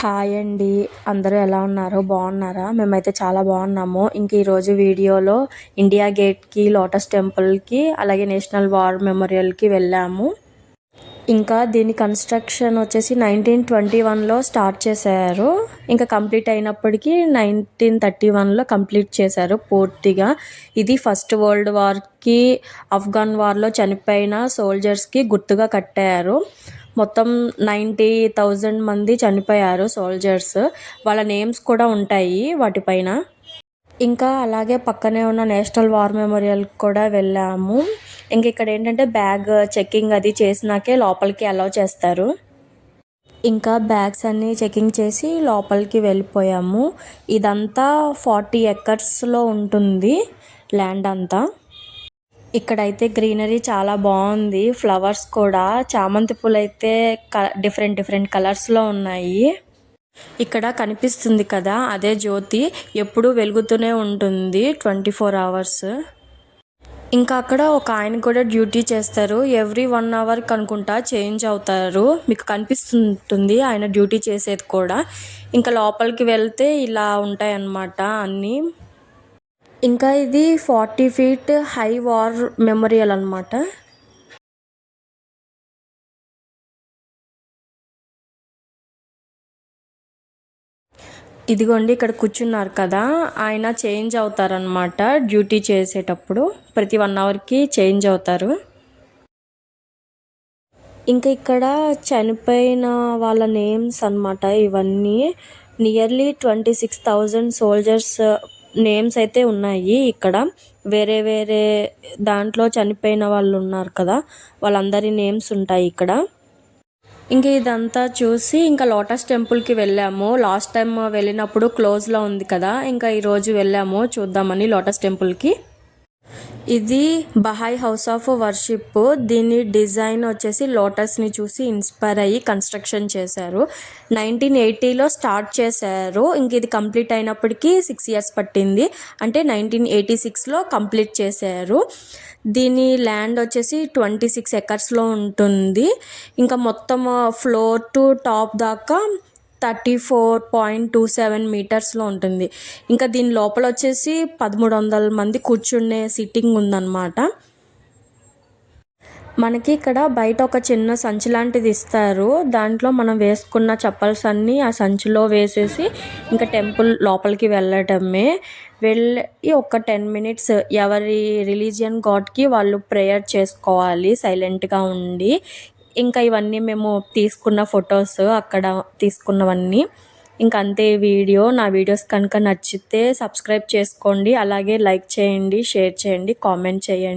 Hi అండి. అందరూ ఎలా ఉన్నారు? బాగున్నారా? మేమైతే చాలా బాగున్నాము. ఇంక ఈరోజు వీడియోలో ఇండియా గేట్కి, లోటస్ టెంపుల్కి, అలాగే నేషనల్ వార్ మెమోరియల్కి వెళ్ళాము. ఇంకా దీని కన్స్ట్రక్షన్ వచ్చేసి 1921లో స్టార్ట్ చేశారు. ఇంకా కంప్లీట్ అయినప్పటికీ 1931లో కంప్లీట్ చేశారు పూర్తిగా. ఇది ఫస్ట్ వరల్డ్ వార్కి, ఆఫ్ఘన్ వార్లో చనిపోయిన సోల్జర్స్కి గుర్తుగా కట్టారు. మొత్తం 90,000 మంది చనిపోయారు సోల్జర్స్. వాళ్ళ నేమ్స్ కూడా ఉంటాయి వాటిపైన. ఇంకా అలాగే పక్కనే ఉన్న నేషనల్ వార్ మెమోరియల్కి కూడా వెళ్ళాము. ఇంక ఇక్కడ ఏంటంటే బ్యాగ్ చెకింగ్ అది చేసినాకే లోపలికి అలౌ చేస్తారు. ఇంకా బ్యాగ్స్ అన్నీ చెకింగ్ చేసి లోపలికి వెళ్ళిపోయాము. ఇదంతా 40 ఎకర్స్లో ఉంటుంది ల్యాండ్ అంతా. ఇక్కడైతే గ్రీనరీ చాలా బాగుంది. ఫ్లవర్స్ కూడా చామంతి పూలు అయితే డిఫరెంట్ కలర్స్లో ఉన్నాయి. ఇక్కడ కనిపిస్తుంది కదా, అదే జ్యోతి ఎప్పుడూ వెలుగుతూనే ఉంటుంది 24 hours. ఇంకా అక్కడ ఒక ఆయన కూడా డ్యూటీ చేస్తారు. ఎవ్రీ 1 hourకి అనుకుంటా చేంజ్ అవుతారు. మీకు కనిపిస్తుంటుంది ఆయన డ్యూటీ చేసేది కూడా. ఇంకా లోపలికి వెళ్తే ఇలా ఉంటాయి అన్నమాట అన్నీ. ఇంకా ఇది 40 feet హై వార్ మెమోరియల్ అన్నమాట. ఇదిగోండి ఇక్కడ కూర్చున్నారు కదా, ఆయన చేంజ్ అవుతారనమాట డ్యూటీ చేసేటప్పుడు. ప్రతి 1 hourకి చేంజ్ అవుతారు. ఇంకా ఇక్కడ చనిపోయిన వాళ్ళ నేమ్స్ అన్నమాట ఇవన్నీ. నియర్లీ 26,000 సోల్జర్స్ నేమ్స్ అయితే ఉన్నాయి ఇక్కడ. వేరే దాంట్లో చనిపోయిన వాళ్ళు ఉన్నారు కదా, వాళ్ళందరి నేమ్స్ ఉంటాయి ఇక్కడ. ఇంక ఇదంతా చూసి ఇంకా లోటస్ టెంపుల్కి వెళ్ళాము. లాస్ట్ టైం వెళ్ళినప్పుడు క్లోజ్లో ఉంది కదా, ఇంకా ఈరోజు వెళ్ళాము చూద్దామని లోటస్ టెంపుల్కి. ఇది బహాయ్ హౌస్ ఆఫ్ వర్షిప్. దీని డిజైన్ వచ్చేసి లోటస్ని చూసి ఇన్స్పైర్ అయ్యి కన్స్ట్రక్షన్ చేశారు. 1980లో స్టార్ట్ చేశారు. ఇంక ఇది కంప్లీట్ అయినప్పటికీ 6 years పట్టింది. అంటే 1986లో కంప్లీట్ చేశారు. దీని ల్యాండ్ వచ్చేసి 26 ఎకర్స్లో ఉంటుంది. ఇంకా మొత్తం ఫ్లోర్ టు టాప్ దాకా 34.27 మీటర్స్లో ఉంటుంది. ఇంకా దీని లోపల వచ్చేసి 1300 మంది కూర్చునే సిట్టింగ్ ఉందన్నమాట. మనకి ఇక్కడ బయట ఒక చిన్న సంచి లాంటిది ఇస్తారు. దాంట్లో మనం వేసుకున్న చప్పల్స్ అన్నీ ఆ సంచిలో వేసేసి ఇంకా టెంపుల్ లోపలికి వెళ్ళటమే. వెళ్ళి ఒక 10 minutes ఎవరి రిలీజియన్ గాడ్కి వాళ్ళు ప్రేయర్ చేసుకోవాలి సైలెంట్గా ఉండి. ఇంకా ఇవన్నీ మేము తీసుకున్న ఫొటోస్ అక్కడ తీసుకున్నవన్నీ. ఇంక అంతే వీడియో. నా వీడియోస్ కనుక నచ్చితే సబ్స్క్రైబ్ చేసుకోండి. అలాగే లైక్ చేయండి, షేర్ చేయండి, కామెంట్ చేయండి.